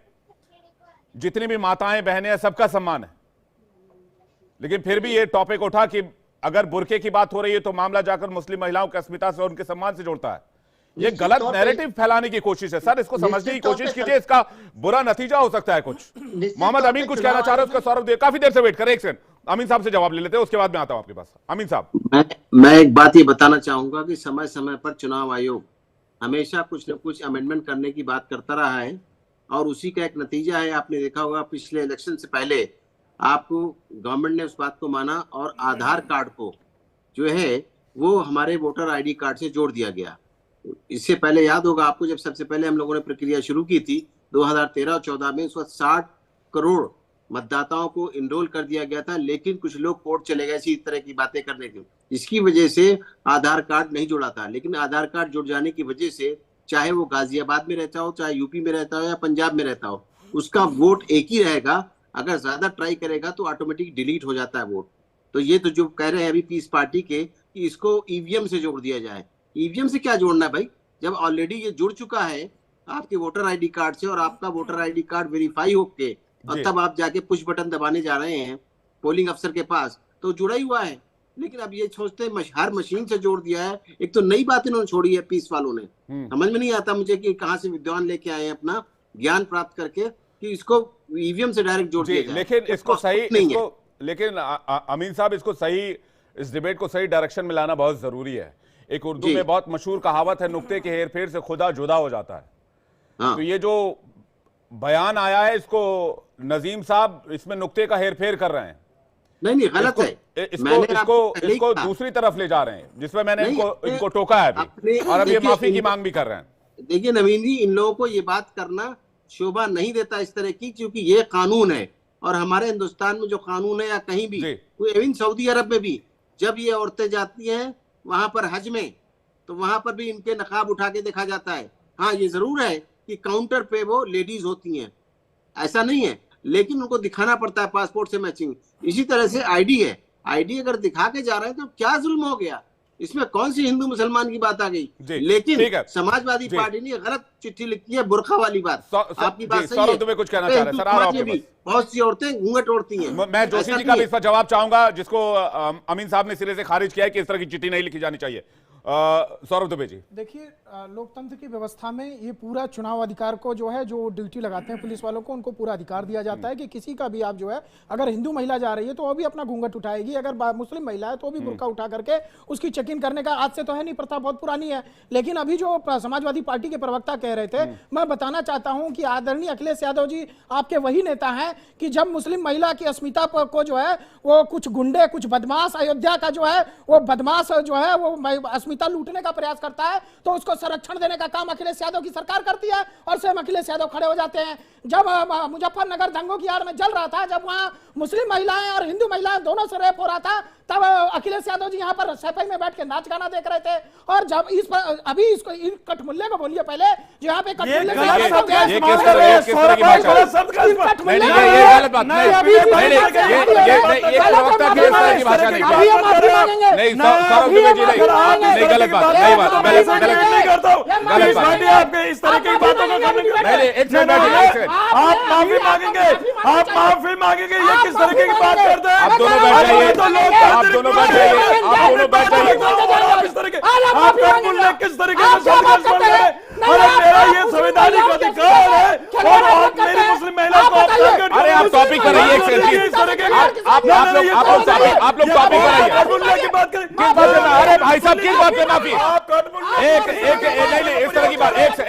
जितनी भी माताएं बहनें हैं सबका सम्मान है। लेकिन फिर भी ये टॉपिक उठा कि अगर बुरके की बात हो रही है तो मामला जाकर मुस्लिम महिलाओं की अस्मिता से और उनके सम्मान से जोड़ता है। ये गलत नैरेटिव फैलाने की कोशिश है सर, इसको समझने की कोशिश कीजिए, इसका बुरा नतीजा हो सकता है कुछ। मोहम्मद अमीन कुछ कहना चाह रहे हैं, उसका सौरभ देव काफी देर से वेट करें, एक सेकंड अमीन साहब से जवाब ले लेते हैं, उसके बाद में आता हूं आपके पास। अमीन साहब, मैं एक बात ये बताना चाहूंगा कि समय समय पर चुनाव आयोग हमेशा कुछ न कुछ अमेंडमेंट करने की बात करता रहा है और उसी का एक नतीजा है। आपने देखा होगा पिछले इलेक्शन से पहले आपको गवर्नमेंट ने उस बात को माना और आधार कार्ड को जो है वो हमारे वोटर आईडी कार्ड से जोड़ दिया गया। इससे पहले याद होगा आपको, जब सबसे पहले हम लोगों ने प्रक्रिया शुरू की थी 2013-14 में, उस वक्त 60 करोड़ मतदाताओं को इनरोल कर दिया गया था, लेकिन कुछ लोग कोर्ट चले गए इसी तरह की बातें करने के, इसकी वजह से आधार कार्ड नहीं जुड़ा था। लेकिन आधार कार्ड जुड़ जाने की वजह से चाहे वो गाजियाबाद में रहता हो, चाहे यूपी में रहता हो या पंजाब में रहता हो, उसका वोट एक ही रहेगा। अगर ज्यादा ट्राई करेगा तो ऑटोमेटिक डिलीट हो जाता है वोट। तो ये तो जो कह रहे हैं अभी पीस पार्टी के कि इसको ईवीएम से जोड़ दिया जाए, ईवीएम से क्या जोड़ना है भाई, जब ऑलरेडी ये जुड़ चुका है आपके वोटर आईडी कार्ड से और आपका वोटर आईडी कार्ड वेरीफाई होके और तब आप जाके पुश बटन दबाने जा रहे हैं पोलिंग अफसर के पास, तो जुड़ा ही हुआ है। लेकिन अब ये सोचते हैं हर मशीन से जोड़ दिया है। एक तो नई बात इन्होंने छोड़ी है पीस वालों ने, समझ में नहीं आता मुझे कि कहां से विद्वान लेके आए हैं अपना ज्ञान प्राप्त करके कि इसको ईवीएम से डायरेक्ट जोड़ दिया जाए। लेकिन इसको सही लेकिन अमीन साहब, इसको सही, इस डिबेट को सही डायरेक्शन में लाना बहुत जरूरी है। एक उर्दू में बहुत मशहूर कहावत है, नुक्ते के हेरफेर से खुदा जुदा हो जाता है। तो ये जो बयान आया है, इसको नजीम साहब इसमें नुक्ते का हेरफेर कर रहे हैं। नहीं गलत है, इसको दूसरी तरफ ले जा रहे हैं, जिसमें मैंने इनको टोका है अभी, और अब ये माफी की मांग भी कर रहे हैं। देखिए नवीन जी, इन लोगों को ये बात करना शोभा नहीं देता इस तरह की, क्योंकि ये कानून है और हमारे हिंदुस्तान में जो कानून है या कहीं भी, इवन सऊदी अरब में भी जब ये औरतें जाती हैं वहां पर हज में, तो वहां पर भी इनके नकाब उठा के देखा जाता है। हाँ ये जरूर है कि काउंटर पे वो लेडीज होती हैं, ऐसा नहीं है, लेकिन उनको दिखाना पड़ता है पासपोर्ट से मैचिंग। इसी तरह से आईडी है, आईडी अगर दिखा के जा रहे हैं तो क्या जुल्म हो गया, इसमें कौन सी हिंदू मुसलमान की बात आ गई। लेकिन समाजवादी पार्टी ने गलत चिट्ठी लिखी है, बुर्का वाली बात। आपकी बात सही है, कुछ कहना चाह रहे हैं सर, बहुत सी औरतें घूंघट ओढ़ती हैं। मैं जोशी जी का भी इसका जवाब चाहूंगा, जिसको अमीन साहब ने सिरे से खारिज किया है कि इस तरह की चिट्ठी नहीं लिखी जानी चाहिए। सौरभ दुबे जी, देखिए लोकतंत्र की व्यवस्था में ये पूरा चुनाव अधिकार को जो है, जो ड्यूटी लगाते हैं पुलिस वालों को, उनको पूरा अधिकार दिया जाता है कि किसी का भी आप जो है, अगर हिंदू महिला जा रही है तो वो भी अपना घूंघट उठाएगी, अगर मुस्लिम महिला है तो भी बुर्का उठा करके उसकी चेकिंग करने का, आज से तो है नहीं, प्रथा बहुत पुरानी है। लेकिन अभी जो समाजवादी पार्टी के प्रवक्ता कह रहे थे, मैं बताना चाहता हूं कि आदरणीय अखिलेश यादव जी आपके वही नेता हैं कि जब मुस्लिम महिला की अस्मिता को जो है वो कुछ गुंडे, कुछ बदमाश, अयोध्या का जो है वो बदमाश जो है वो अस्मिता लूटने का प्रयास करता है, तो उसको संरक्षण देने का काम अखिलेश यादव की सरकार करती है और स्वयं अखिलेश यादव खड़े हो जाते हैं। जब मुजफ्फरनगर दंगों की आड़ में जल रहा था, जब वहां मुस्लिम महिलाएं और हिंदू महिलाएं दोनों से रेप हो रहा था, तब अखिलेश यादव जी यहाँ पर सफाई में बैठ के नाच गाना देख रहे थे। और जब इस पर अभी इसको इन कठमुल्ले को बोलिए पहले, जो यहाँ पे कठमुल्ले आप माफी मांगेंगे, आप माफी मांगेंगे, ये किस तरीके की बात करते हैं? आप दोनों बैठ जाइए, आप दोनों बैठ जाइए, आप दोनों बैठ जाइए। आप किस तरीके से, अरे मेरा ये संवैधानिक अधिकार है और आप मेरी मुस्लिम महिला को अरे आप टॉपिक कर रही है, आप लोग टॉपिक कराइए की बात करें। अरे भाई साहब किस बात पे माफी, एक नहीं इस तरह की बात, किस बात,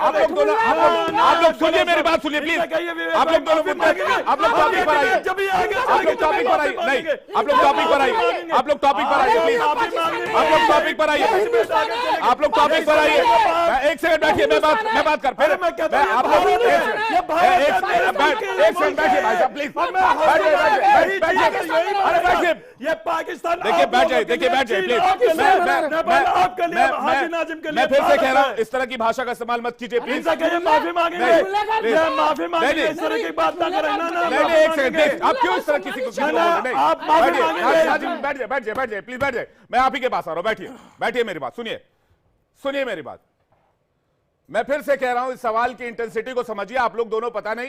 आप लोग सुनिए मेरी बात, सुनिए प्लीज, आप लोग दोनों, आप लोग टॉपिक पर आइए, आप लोग टॉपिक पर आइए, नहीं आप लोग टॉपिक पर आइए, आप लोग टॉपिक पर आइए प्लीज, आप लोग टॉपिक पर आइए, आप लोग टॉपिक पर आइए। एक सेकंड बैठिए, मैं बात कर, फिर आप लोग एक सेकंड बैठिए भाई साहब प्लीज, अरे बैठिए, ये पाकिस्तान, देखिए बैठ जाइए, देखिए बैठ जाइए प्लीज। मैं फिर से कह रहा हूँ, इस तरह की भाषा का इस्तेमाल मत कीजिए प्लीज। माफी मांगेंगे, माफी मांगेंगे, इस तरह की बात ना करें। नहीं एक सेकंड, आप क्यों इस तरह किसी को आप माफी मांगेंगे, बैठ जाइए प्लीज, बैठ जाइए, मैं आप ही के पास आ रहा हूँ, बैठिए मेरी बात सुनिए मेरी बात। मैं फिर से कह रहा हूं, इस सवाल की इंटेंसिटी को समझिए। आप लोग दोनों पता नहीं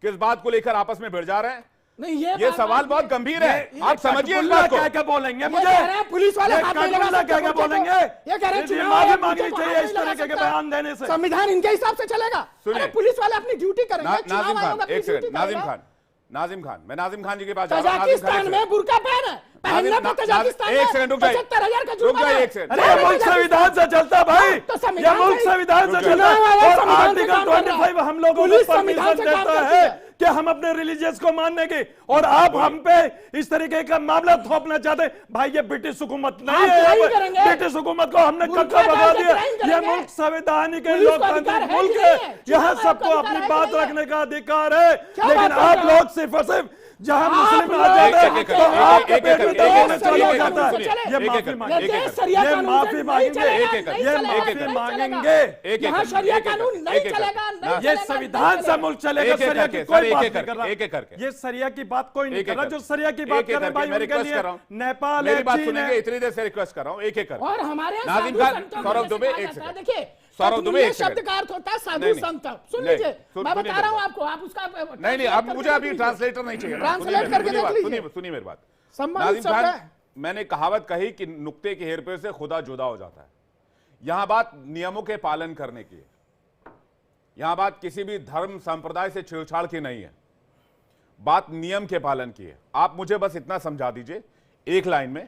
किस बात को लेकर आपस में भिड़ जा रहे हैं। नहीं, ये सवाल बहुत गंभीर है, आप समझिए इस बात को। क्या बोलेंगे मुझे पुलिस वाले हाथ नहीं लगा सकते, क्या बोलेंगे? ये कह रहे हैं माफी मांगनी चाहिए इस तरीके के बयान देने से। संविधान इनके हिसाब से चलेगा। सुनिए, पुलिस वाले अपनी ड्यूटी करेंगे। नाजिम खान, एक सेकंड, नाजिम खान, मैं नाजिम खान जी के पास जा रहा हूं। तजाकिस्तान में बुर्का पहन है, पहनना पे तजाकिस्तान में 75,000 का जुर्माना है। एक सेकंड। अरे मुल्क संविधान से चलता भाई, ये मुल्क संविधान से चलता है और आर्टिकल 25 हम लोगों को परमिशन देता है कि हम अपने रिलीजियस को मानने की, और आप हम पे इस तरीके का मामला थोपना चाहते हैं। भाई ये ब्रिटिश हुकूमत नहीं है, ब्रिटिश हुकूमत को हमने कब्जा भगा दिया। ये मुल्क संवैधानिक लोकतांत्रिक मुल्क है, यहाँ सबको अपनी बात रखने का अधिकार है। लेकिन आप लोग सिर्फ और सिर्फ जहां मुस्लिम आ जाते हैं तो आपके पेट में दर्द में चालू हो जाता है। ये माफी मांगेंगे, ये माफी मांगेंगे, ये माफी मांगेंगे। यहाँ शरिया कानून नहीं चलेगा, ये संविधान से मुल्क चलेगा। सरिया की कोई बात नहीं कर रहा, एक एक करके ये सरिया की बात कोई नहीं कर रहा। जो सरिया की बात कर रहे हैं भाई, उनके लिए नेपाल, मेरी बात सुनेंगे, इतनी देर से रिक्वेस्ट कर रहा हूँ, एक एक करके। और हमारे नाजिम खान, सौरभ दुबे, एक सेकंड। देखिए, सौरभ दुबे, एक शब्द का अर्थ होता है साधु संत। सुन लीजिए, मैं बता रहा हूँ आपको, आप उसका नहीं, अब मुझे अभी ट्रांसलेटर नहीं चाहिए। ट्रांसलेट करके देख लीजिए। सुनिए मेरी बात। सम्मानित नाजिम खान, शब्द है। मैंने कहावत कही कि नुक्ते के हेरफेर से खुदा जुदा हो जाता है। यहां बात नियमों के पालन करने की है, यहां बात किसी भी धर्म संप्रदाय से छेड़छाड़ की नहीं है, बात नियम के पालन की है। आप मुझे बस इतना समझा दीजिए एक लाइन में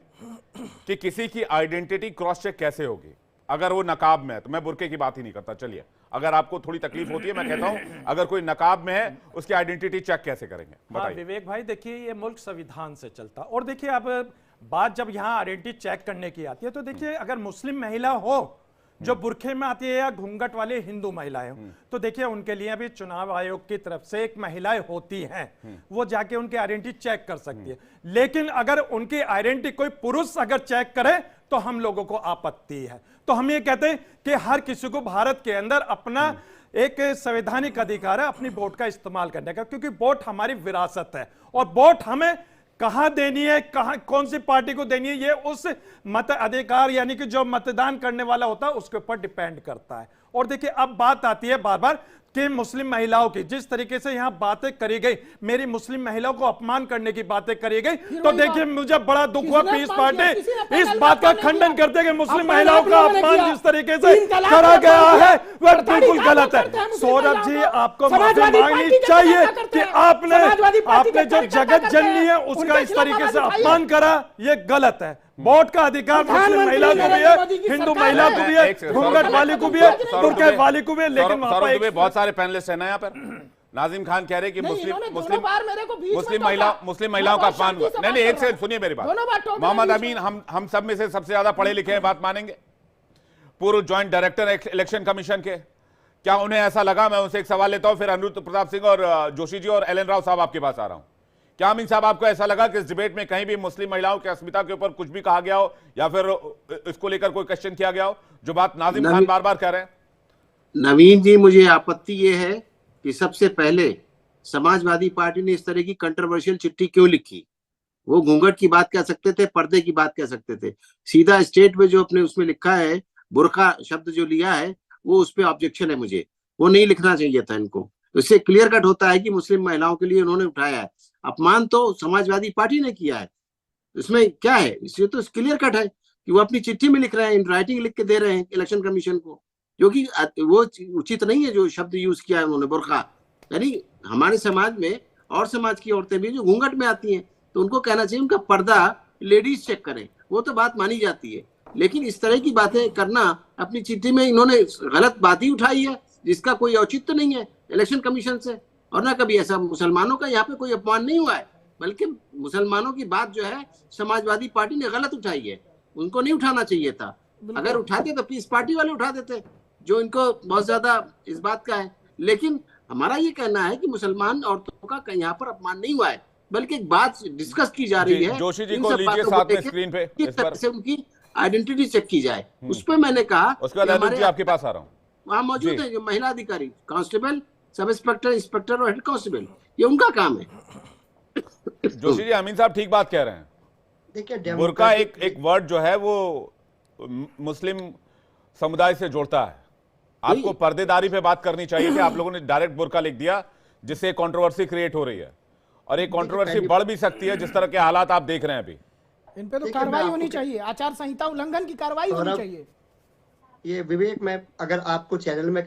कि किसी की आइडेंटिटी क्रॉस चेक कैसे होगी अगर वो नकाब में है। तो मैं बुरके की बात ही नहीं करता, चलिए अगर आपको थोड़ी तकलीफ होती है मैं कहता हूं अगर कोई नकाब में है उसकी आइडेंटिटी चेक कैसे करेंगे, बताइए। विवेक भाई देखिए, ये मुल्क संविधान से चलता, और देखिए अब बात जब यहाँ आइडेंटिटी चेक करने की आती है तो देखिए अगर मुस्लिम महिला हो जो बुरखे में आती है या घूंघट वाले हिंदू महिलाएं हो, तो देखिए उनके लिए भी चुनाव आयोग की तरफ से एक महिलाएं होती हैं, वो जाके उनकी आइडेंटिटी चेक कर सकती है। लेकिन अगर उनकी आइडेंटिटी कोई पुरुष अगर चेक करे तो हम लोगों को आपत्ति है। तो हम ये कहते हैं कि हर किसी को भारत के अंदर अपना एक संवैधानिक अधिकार है अपनी वोट का इस्तेमाल करने का, क्योंकि वोट हमारी विरासत है और वोट हमें कहां देनी है, कहां कौन सी पार्टी को देनी है, ये उस मत अधिकार यानी कि जो मतदान करने वाला होता है उसके ऊपर डिपेंड करता है। और देखिए अब बात आती है बार बार कि मुस्लिम महिलाओं की जिस तरीके से यहां बातें करी गई, मेरी मुस्लिम महिलाओं को अपमान करने की बातें करी गई, तो देखिए मुझे बड़ा दुख हुआ पीस पार्टी इस बात का खंडन करते कि मुस्लिम महिलाओं का अपमान जिस तरीके से करा गया है वह बिल्कुल गलत है। सौरभ जी आपको माफी मांगनी चाहिए कि आपने जो जगत जननी है उसका इस तरीके से अपमान करा, ये गलत है। वोट का अधिकार मुस्लिम महिला को भी है, हिंदू महिला को भी है, घूंघट वाली को भी है, बुर्के वाली को भी है। लेकिन वहां पर बहुत सारे पैनलिस्ट हैं ना यहाँ पर। नाजिम खान कह रहे कि मुस्लिम महिलाओं का अपमान हुआ। नहीं, एक सेकंड सुनिए मेरी बात। मोहम्मद अमीन, हम सब में से सबसे ज्यादा पढ़े लिखे हैं, बात मानेंगे, पूर्व ज्वाइंट डायरेक्टर इलेक्शन कमीशन के, क्या उन्हें ऐसा लगा? मैं उनसे एक सवाल लेता हूं, फिर अनिरुद्ध प्रताप सिंह और जोशी जी और एलन राव साहब आपके पास आ रहा हूं। क्या अमीन साहब आपको ऐसा लगा कि इस डिबेट में कहीं भी मुस्लिम महिलाओं की अस्मिता के ऊपर कुछ भी कहा गया हो या फिर इसको लेकर कोई क्वेश्चन किया गया हो, जो बात नाजिम खान बार बार कह रहे हैं? नवीन जी, मुझे आपत्ति ये है कि सबसे पहले समाजवादी पार्टी ने इस तरह की कंट्रोवर्शियल चिट्ठी क्यों लिखी? वो घूंघट की बात कह सकते थे, पर्दे की बात कह सकते थे, सीधा स्टेट में जो अपने उसमें लिखा है, बुर्का शब्द जो लिया है, वो उस पर ऑब्जेक्शन है मुझे, वो नहीं लिखना चाहिए था इनको। इससे क्लियर कट होता है कि मुस्लिम महिलाओं के लिए उन्होंने उठाया है। अपमान तो समाजवादी पार्टी ने किया है, इसमें क्या है? इससे तो क्लियर कट है कि वो अपनी चिट्ठी में लिख रहे हैं, इन राइटिंग लिख के दे रहे हैं इलेक्शन कमीशन को, जो कि वो उचित नहीं है जो शब्द यूज किया है उन्होंने, बुर्का। यानी हमारे समाज में और समाज की औरतें भी जो घूंघट में आती हैं तो उनको कहना चाहिए उनका पर्दा लेडीज चेक करें, वो तो बात मानी जाती है। लेकिन इस तरह की बातें करना, अपनी चिट्ठी में इन्होंने गलत बात ही उठाई है जिसका कोई औचित्य नहीं है इलेक्शन कमीशन से। और ना कभी ऐसा मुसलमानों का यहाँ पे कोई अपमान नहीं हुआ है, बल्कि मुसलमानों की बात जो है समाजवादी पार्टी ने गलत उठाई है, उनको नहीं उठाना चाहिए था। अगर उठाते तो पीस पार्टी वाले उठा देते, जो इनको बहुत ज्यादा इस बात का है। लेकिन हमारा ये कहना है कि मुसलमान औरतों का यहाँ पर अपमान नहीं हुआ है, बल्कि एक बात डिस्कस की जा रही है। जोशी जी को लीजिए साथ में स्क्रीन पे, किस तरह से उनकी आइडेंटिटी चेक की जाए, उस पर मैंने कहा। उसके बाद अनिरुद्ध जी आपके पास आ रहा हूँ, वहाँ मौजूद है जो महिला अधिकारी, कांस्टेबल, सब इंस्पेक्टर, इंस्पेक्टर और हेड कांस्टेबल, ये उनका काम है। जोशी जी, अमीन साहब ठीक बात कह रहे हैं। देखिए, बुर्का एक वर्ड जो है वो मुस्लिम समुदाय से जोड़ता है, आपको पर्देदारी पे बात करनी चाहिए कि आप लोगों ने डायरेक्ट बुर्का लिख दिया, जिससे कंट्रोवर्सी क्रिएट हो रही है, और एक कंट्रोवर्सी बढ़ भी सकती है जिस तरह के हालात आप देख रहे हैं अभी। इन पे तो कार्रवाई होनी चाहिए, आचार संहिता उल्लंघन की कार्रवाई होनी चाहिए। ये विवेक, मैं अगर आपको चैनल में